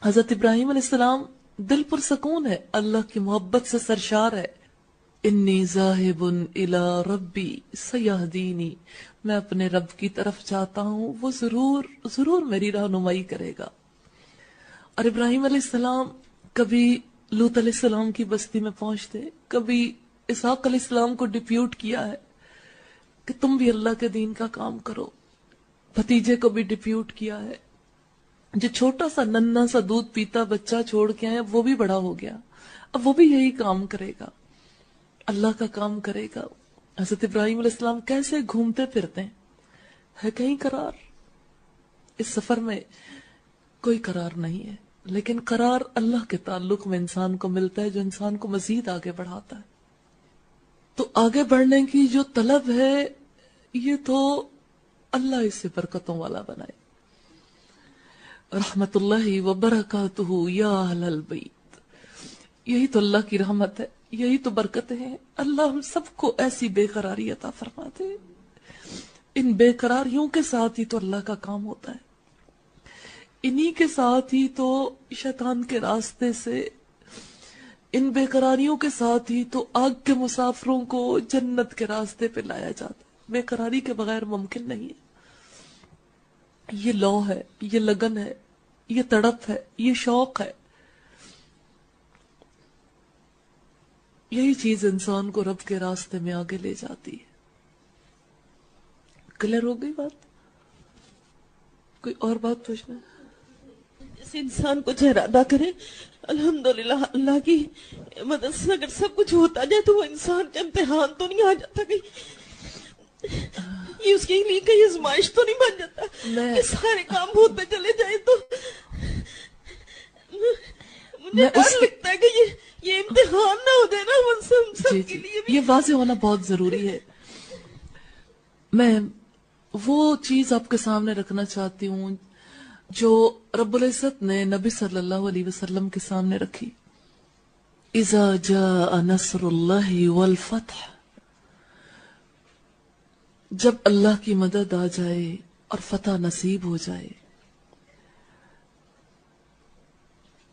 حضرت ابراہیم علیہ السلام دل پر سکون ہے، اللہ کی محبت سے سرشار ہے. انی ذاہب الی ربی سیہدینی، میں اپنے رب کی طرف جاتا ہوں، وہ ضرور ضرور میری رہنمائی کرے گا. اور ابراہیم علیہ السلام کبھی لوط علیہ السلام کی بستی میں پہنچتے، کبھی اسحاق علیہ السلام کو ڈپیوٹ کیا ہے کہ تم بھی اللہ کے دین کا کام کرو. بھتیجے کو بھی ڈپیوٹ کیا ہے. جو چھوٹا سا ننھا سا دودھ پیتا بچہ چھوڑ کے آئے وہ بھی بڑا ہو گیا، اب وہ بھی یہی کام کرے گا. اللہ کا کام کرے گا. حضرت ابراہیم علیہ السلام کیسے گھومتے پھرتے ہیں, ہے کہیں قرار؟ اس سفر میں کوئی قرار نہیں ہے, لیکن قرار اللہ کے تعلق میں انسان کو ملتا ہے جو انسان کو مزید آگے بڑھاتا ہے. تو آگے بڑھنے کی جو طلب ہے یہ تو اللہ اس سے برکتوں والا بنائے. رحمت اللہ وبرکاتہ یا اہل البیت, یہی تو اللہ کی رحمت ہے, یہی تو برکتیں ہیں. اللہ ہم سب کو ایسی بے قراری عطا فرماتے. ان بے قراریوں کے ساتھ ہی تو اللہ کا کام ہوتا ہے, انہی کے ساتھ ہی تو شیطان کے راستے سے, ان بے قراریوں کے ساتھ ہی تو آگ کے مسافروں کو جنت کے راستے پہ لایا جاتا ہے. بے قراری کے بغیر ممکن نہیں ہے. یہ لو ہے, یہ لگن ہے, یہ تڑپ ہے, یہ شوق ہے. یہی چیز انسان کو رب کے راستے میں آگے لے جاتی ہے. کلیئر ہو گئی بات؟ کوئی اور بات پوچھنا ہے؟ جیسے انسان کو ارادہ کرے, الحمدللہ اللہ کی مدد سے اگر سب کچھ ہوتا جائے تو وہ انسان کا امتحان تو نہیں آ جاتا, کہیں یہ اس کے لیے کہیں آزمائش تو نہیں بن جاتا کہ سارے کام ہوتے چلے جائیں. تو مجھے ڈر لگتا ہے کہ یہ امتحان نہ ہو جائے نا ہم سب کے لیے بھی. یہ واضح ہونا بہت ضروری ہے. میں وہ چیز آپ کے سامنے رکھنا چاہتی ہوں جو رب العزت نے نبی صلی اللہ علیہ وسلم کے سامنے رکھی. اذا جاء نصر اللہ والفتح, جب اللہ کی مدد آ جائے اور فتح نصیب ہو جائے.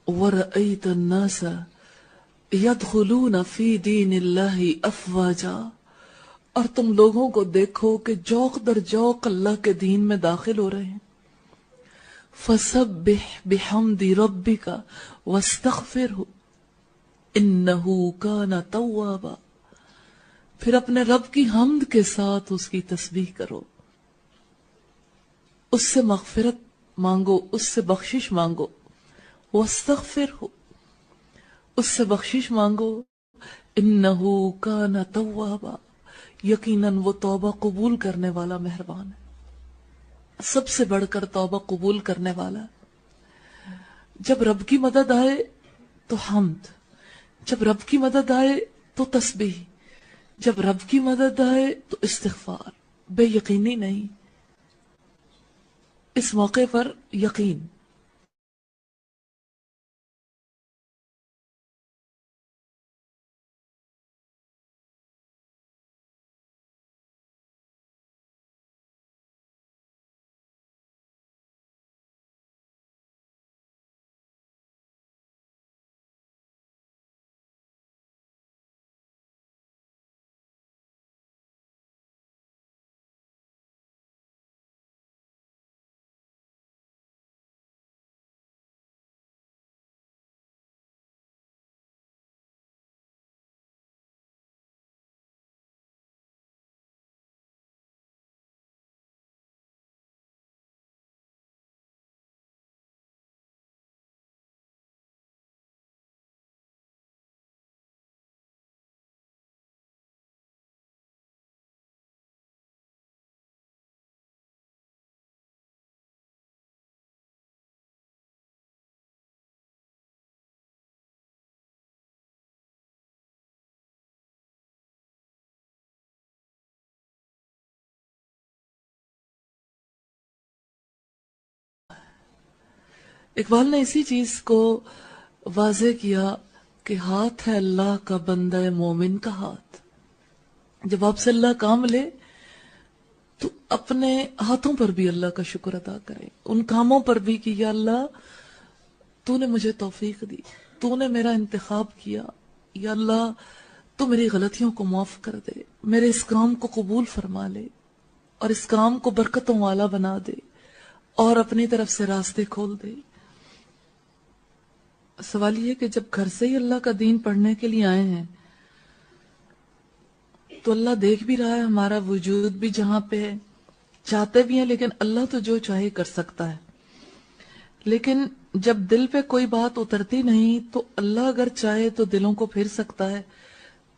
وَرَأَيْتَ النَّاسَ يَدْخُلُونَ فِي دِينِ اللَّهِ أَفْوَاجًا, اور تم لوگوں کو دیکھو کہ جوق در جوق اللہ کے دین میں داخل ہو رہے ہیں. فَسَبِّحْ بِحَمْدِ رَبِّكَ وَاسْتَغْفِرْهُ إِنَّهُ كَانَ تَوَّابًا, پھر اپنے رب کی حمد کے ساتھ اس کی تسبیح کرو, اس سے مغفرت مانگو, اس سے بخشش مانگو. وَاسْتَغْفِرْهُ, اس سے بخشش مانگو. إِنَّهُ كَانَ تَوَّابًا, یقیناً وہ توبہ قبول کرنے والا مہربان ہے. سب سے بڑھ کر توبہ قبول کرنے والا. جب رب کی مدد آئے تو حمد, جب رب کی مدد آئے تو تسبیح, جب رب کی مدد آئے تو استغفار. بے یقینی نہیں, اس موقع پر یقین. اقبال نے اسی چیز کو واضح کیا کہ ہاتھ ہے اللہ کا بندہ مومن کا ہاتھ. جب آپ سے اللہ کام لے تو اپنے ہاتھوں پر بھی اللہ کا شکر ادا کریں, ان کاموں پر بھی کہ یا اللہ تو نے مجھے توفیق دی, تو نے میرا انتخاب کیا, یا اللہ تو میری غلطیوں کو معاف کر دے, میرے اس کام کو قبول فرما لے اور اس کام کو برکتوں والا بنا دے اور اپنی طرف سے راستے کھول دے. سوال یہ کہ جب گھر سے ہی اللہ کا دین پڑھنے کے لیے آئے ہیں تو اللہ دیکھ بھی رہا ہے ہمارا وجود بھی جہاں پہ ہے, چاہتے بھی ہیں, لیکن اللہ تو جو چاہے کر سکتا ہے. لیکن جب دل پہ کوئی بات اترتی نہیں تو اللہ اگر چاہے تو دلوں کو پھیر سکتا ہے.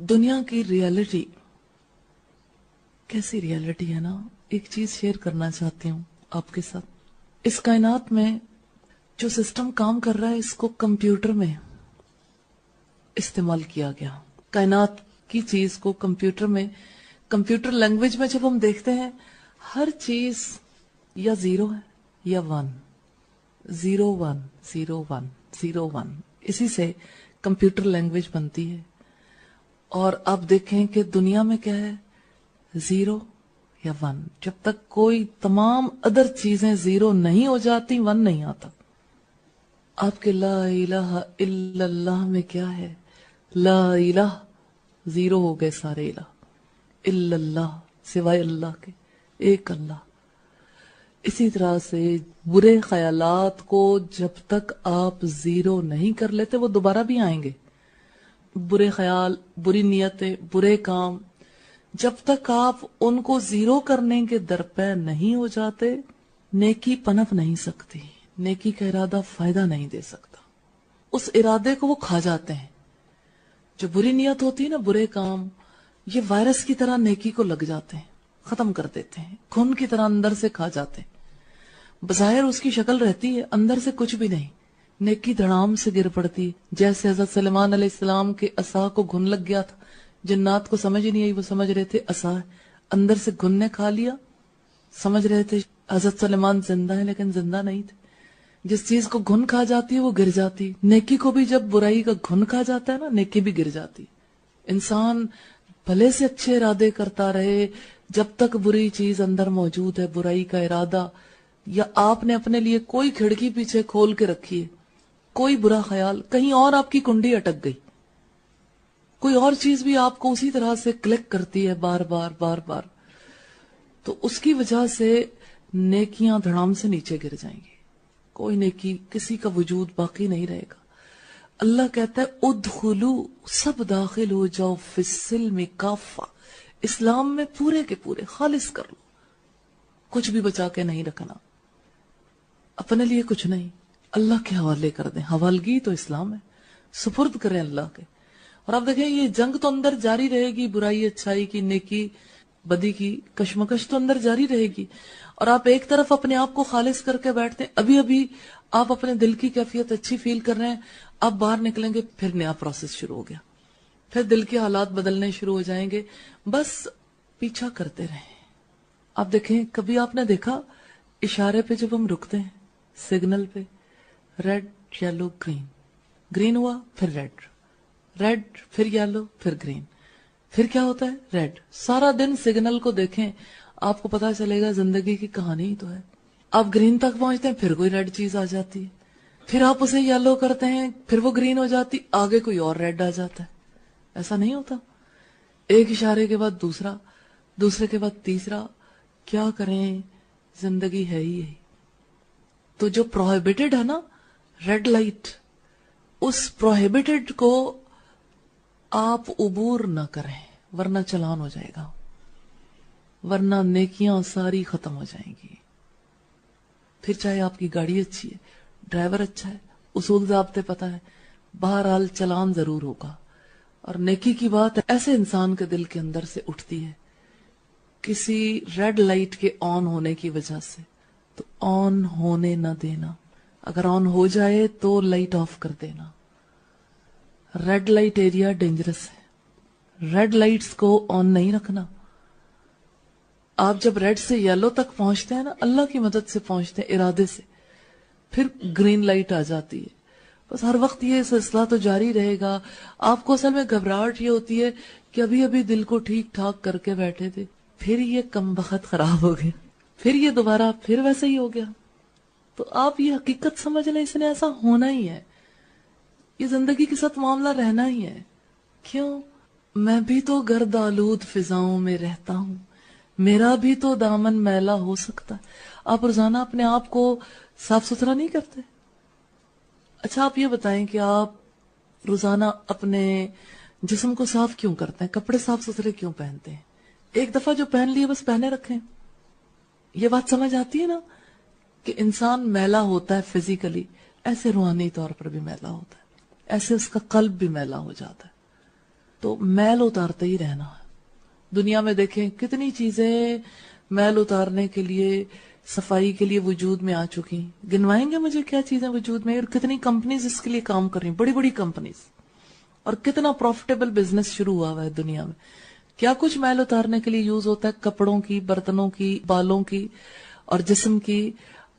دنیا کی ریالٹی کیسی ریالٹی ہے نا، ایک چیز شیئر کرنا چاہتی ہوں آپ کے ساتھ. اس کائنات میں جو سسٹم کام کر رہا ہے اس کو کمپیوٹر میں استعمال کیا گیا. کائنات کی چیز کو کمپیوٹر میں، کمپیوٹر لینگویج میں جب ہم دیکھتے ہیں ہر چیز یا 0 ہے یا 1، 0 1 0 1 0 1، اسی سے کمپیوٹر لینگویج بنتی ہے. اور آپ دیکھیں کہ دنیا میں کیا ہے، 0 یا 1. جب تک کوئی تمام ادر چیزیں 0 نہیں ہو جاتی 1 نہیں آتا. آپ کے لا الہ الا اللہ میں کیا ہے، لا الہ 0 ہو گئے سارے الہ، الا اللہ سوائے اللہ کے ایک اللہ. اسی طرح سے برے خیالات کو جب تک آپ 0 نہیں کر لیتے وہ دوبارہ بھی آئیں گے. برے خیال، بری نیتیں، برے کام، جب تک آپ ان کو 0 کرنے کے درپے نہیں ہو جاتے نیکی پنپ نہیں سکتی. نیکی کا ارادہ فائدہ نہیں دے سکتا، اس ارادے کو وہ کھا جاتے ہیں. جو بری نیت ہوتی ہے نا، برے کام، یہ وائرس کی طرح نیکی کو لگ جاتے ہیں، ختم کر دیتے ہیں، خون کی طرح اندر سے کھا جاتے ہیں. بظاہر اس کی شکل رہتی ہے، اندر سے کچھ بھی نہیں. نیکی دھڑام سے گر پڑتی، جیسے حضرت سلیمان علیہ السلام کے عصا کو گھن لگ گیا تھا. جنات کو سمجھ ہی نہیں آئی، وہ سمجھ رہے تھے عصا ہے، اندر سے گھن نے کھا لیا. سمجھ رہے تھے حضرت سلیمان زندہ ہے، لیکن زندہ نہیں تھے. جس چیز کو گھن کھا جاتی ہے وہ گر جاتی. نیکی کو بھی جب برائی کا گھن کھا جاتا ہے نا، نیکی بھی گر جاتی. انسان بھلے سے اچھے ارادے کرتا رہے، جب تک بری چیز اندر موجود ہے، برائی کا ارادہ، یا آپ نے اپنے لیے کوئی کھڑکی پیچھے کھول کے رکھی ہے، کوئی برا خیال، کہیں اور آپ کی کنڈی اٹک گئی، کوئی اور چیز بھی آپ کو اسی طرح سے کلک کرتی ہے بار بار بار بار، تو اس کی وجہ سے نیکیاں دھڑام سے نیچے گر جائیں گی. کوئی نیکی، کسی کا وجود باقی نہیں رہے گا. اللہ کہتا ہے ادخلو، سب داخل ہو جاؤ، فی السلم کافہ، اسلام میں پورے کے پورے خالص کر لو، کچھ بھی بچا کے نہیں رکھنا، اپنے لیے کچھ نہیں، اللہ کے حوالے کر دیں. حوالگی تو اسلام ہے، سپرد کریں اللہ کے. اور آپ دیکھیں یہ جنگ تو اندر جاری رہے گی، برائی اچھائی کی، نیکی بدی کی کشمکش تو اندر جاری رہے گی. اور آپ ایک طرف اپنے آپ کو خالص کر کے بیٹھتے ہیں، ابھی ابھی آپ اپنے دل کی کیفیت اچھی فیل کر رہے ہیں، آپ باہر نکلیں گے پھر نیا پروسیس شروع ہو گیا، پھر دل کے حالات بدلنے شروع ہو جائیں گے. بس پیچھا کرتے رہیں. آپ دیکھیں کبھی آپ نے دیکھا اشارے پہ جب ہم رکتے ہیں سگنل پہ، ریڈ یلو گرین، گرین ہوا پھر ریڈ، ریڈ پھر یلو پھر گرین، پھر کیا ہوتا ہے ریڈ. سارا دن سگنل کو دیکھیں، آپ کو پتا چلے گا زندگی کی کہانی ہی تو ہے. آپ گرین تک پہنچتے ہیں پھر کوئی ریڈ چیز آ جاتی ہے، پھر آپ اسے یلو کرتے ہیں پھر وہ گرین ہو جاتی، آگے کوئی اور ریڈ آ جاتا ہے. ایسا نہیں ہوتا؟ ایک اشارے کے بعد دوسرا، دوسرے کے بعد تیسرا. کیا کریں، زندگی ہے ہی یہی. تو جو پروہیبٹڈ ہے نا، ریڈ لائٹ، اس پروہیبٹڈ کو آپ عبور نہ کریں ورنہ چلان ہو جائے گا، ورنہ نیکیاں ساری ختم ہو جائیں گی. پھر چاہے آپ کی گاڑی اچھی ہے، ڈرائیور اچھا ہے، اصول ضابطے پتہ ہے، بہرحال چلان ضرور ہوگا. اور نیکی کی بات ایسے انسان کے دل کے اندر سے اٹھتی ہے کسی ریڈ لائٹ کے آن ہونے کی وجہ سے، تو آن ہونے نہ دینا. اگر آن ہو جائے تو لائٹ آف کر دینا. ریڈ لائٹ ایریا ڈینجرس ہے، ریڈ لائٹس کو آن نہیں رکھنا. آپ جب ریڈ سے یلو تک پہنچتے ہیں نا، اللہ کی مدد سے پہنچتے ہیں، ارادے سے، پھر گرین لائٹ آ جاتی ہے. بس ہر وقت یہ سلسلہ تو جاری رہے گا. آپ کو اصل میں گھبراہٹ یہ ہوتی ہے کہ ابھی ابھی دل کو ٹھیک ٹھاک کر کے بیٹھے تھے، پھر یہ کم بخت خراب ہو گیا، پھر یہ دوبارہ پھر ویسے ہی ہو گیا. تو آپ یہ حقیقت سمجھ لیں، اس نے ایسا ہونا ہی ہے، یہ زندگی کے ساتھ معاملہ رہنا ہی ہے. کیوں؟ میں بھی تو گرد آلود فضاؤں میں رہتا ہوں، میرا بھی تو دامن میلا ہو سکتا. آپ روزانہ اپنے آپ کو صاف ستھرا نہیں کرتے؟ اچھا آپ یہ بتائیں کہ آپ روزانہ اپنے جسم کو صاف کیوں کرتے ہیں؟ کپڑے صاف ستھرے کیوں پہنتے ہیں؟ ایک دفعہ جو پہن لیے بس پہنے رکھیں. یہ بات سمجھ آتی ہے نا کہ انسان میلا ہوتا ہے فزیکلی، ایسے روحانی طور پر بھی میلا ہوتا ہے، ایسے اس کا قلب بھی میلا ہو جاتا ہے. تو میل اتارتے ہی رہنا ہے. دنیا میں دیکھیں کتنی چیزیں میل اتارنے کے لیے، صفائی کے لیے وجود میں آ چکی. گنوائیں گے مجھے کیا چیزیں وجود میں، اور کتنی کمپنیز اس کے لیے کام کر رہی ہیں، بڑی بڑی کمپنیز، اور کتنا پروفیٹیبل بزنس شروع ہوا ہوا ہے دنیا میں. کیا کچھ میل اتارنے کے لیے یوز ہوتا ہے، کپڑوں کی، برتنوں کی، بالوں کی اور جسم کی.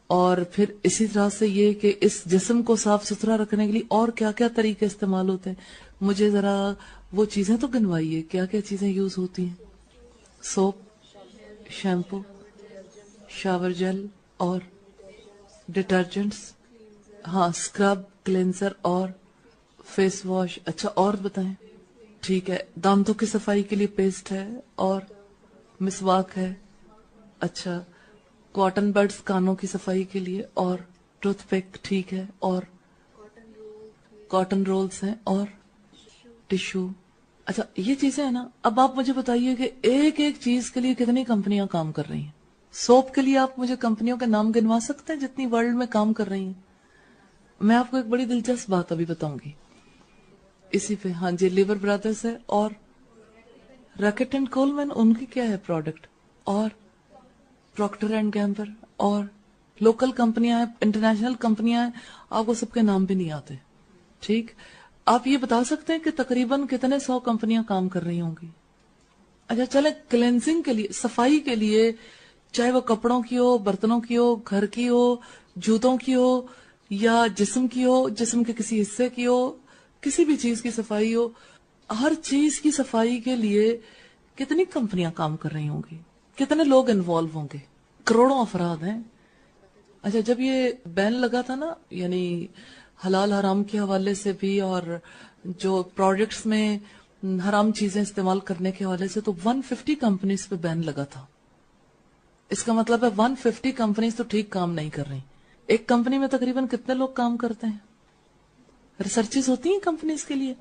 اور پھر اسی طرح سے یہ کہ اس جسم کو صاف ستھرا رکھنے کے لیے اور کیا کیا طریقے استعمال ہوتے ہیں. مجھے ذرا وہ چیزیں تو گنوائیے، کیا کیا چیزیں یوز ہوتی ہیں. سوپ، شیمپو، شاور جیل اور ڈٹرجنٹس، ہاں اسکرب، کلینزر اور فیس واش. اچھا اور بتائیں. ٹھیک ہے، دانتوں کی صفائی کے لیے پیسٹ ہے اور مسواک ہے. اچھا، کاٹن بڈز کانوں کی صفائی کے لیے اور ٹوتھ پک. ٹھیک ہے، اور کاٹن رولز ہیں اور ٹشو. اچھا یہ چیزیں ہیں نا. اب آپ مجھے بتائیے کہ ایک ایک چیز کے لیے کتنی کمپنیاں کام کر رہی ہیں. سوپ کے لیے آپ مجھے کمپنیوں کے نام گنوا سکتے ہیں جتنی ورلڈ میں کام کر رہی ہیں. میں آپ کو ایک بڑی دلچسپ بات ابھی بتاؤں گی اسی پہ. ہاں جی، لیور برادرز ہے اور ریکٹ اینڈ کولمین، ان کی کیا ہے پروڈکٹ، اور پروکٹر اینڈ گیمبر، اور لوکل کمپنیاں ہیں، انٹرنیشنل کمپنیاں ہیں، آپ کو سب کے نام بھی نہیں آتے. ٹھیک، آپ یہ بتا سکتے ہیں کہ تقریباً کتنے 100 کمپنیاں کام کر رہی ہوں گی. اچھا چلیں، کلینزنگ کے لیے، صفائی کے لیے، چاہے وہ کپڑوں کی ہو، برتنوں کی ہو، گھر کی ہو، جوتوں کی ہو، یا جسم کی ہو، جسم کے کسی حصے کی ہو، کسی بھی چیز کی صفائی ہو، ہر چیز کی صفائی کے لیے کتنی کمپنیاں کام کر رہی ہوں گی، کتنے لوگ انوالو ہوں گے، کروڑوں افراد ہیں. اچھا جب یہ بین لگا تھا نا، یعنی حلال حرام کے حوالے سے بھی اور جو پروڈکٹس میں حرام چیزیں استعمال کرنے کے حوالے سے، تو 150 کمپنیز پہ بین لگا تھا. اس کا مطلب ہے 150 کمپنیز تو ٹھیک کام نہیں کر رہی. ایک کمپنی میں تقریباً کتنے لوگ کام کرتے ہیں؟ ریسرچز ہوتی ہیں کمپنیز کے لیے.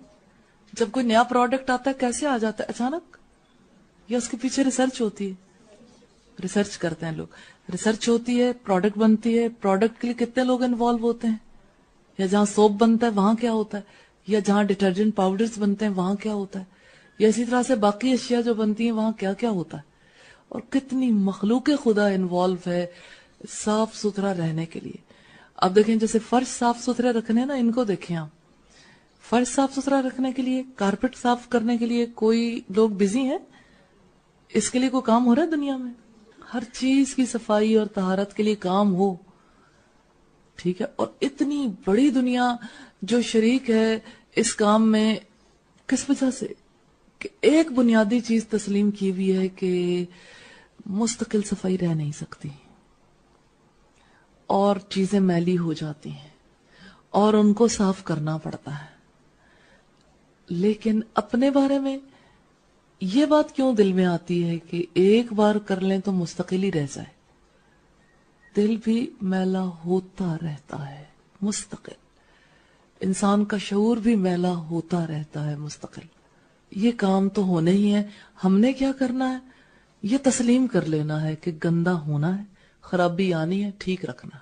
جب کوئی نیا پروڈکٹ آتا ہے کیسے آ جاتا ہے اچانک، یا اس کے پیچھے ریسرچ ہوتی ہے؟ ریسرچ کرتے ہیں لوگ، ریسرچ ہوتی ہے، پروڈکٹ بنتی ہے. پروڈکٹ کے لیے کتنے لوگ انوالو ہوتے ہیں؟ یا جہاں سوپ بنتا ہے وہاں کیا ہوتا ہے، یا جہاں ڈٹرجنٹ پاؤڈرز بنتے ہیں وہاں کیا ہوتا ہے، یا اسی طرح سے باقی اشیاء جو بنتی ہیں وہاں کیا کیا ہوتا ہے. اور کتنی مخلوق خدا انوالو ہے صاف ستھرا رہنے کے لیے. اب دیکھیں جیسے فرش صاف ستھرے رکھنے نا، ان کو دیکھیں آپ، فرش صاف ستھرا رکھنے کے لیے، کارپیٹ صاف کرنے کے لیے کوئی لوگ بزی ہیں؟ اس کے لیے کوئی کام ہو رہا ہے دنیا میں؟ ہر چیز کی صفائی اور طہارت کے لیے کام ہو. ٹھیک ہے، اور اتنی بڑی دنیا جو شریک ہے اس کام میں، کس وجہ سے؟ کہ ایک بنیادی چیز تسلیم کی ہوئی ہے کہ مستقل صفائی رہ نہیں سکتی، اور چیزیں میلی ہو جاتی ہیں اور ان کو صاف کرنا پڑتا ہے. لیکن اپنے بارے میں یہ بات کیوں دل میں آتی ہے کہ ایک بار کر لیں تو مستقل ہی رہ جائے؟ دل بھی میلا ہوتا رہتا ہے مستقل، انسان کا شعور بھی میلا ہوتا رہتا ہے مستقل. یہ کام تو ہونے ہی ہے. ہم نے کیا کرنا ہے؟ یہ تسلیم کر لینا ہے کہ گندا ہونا ہے، خرابی آنی ہے، ٹھیک رکھنا.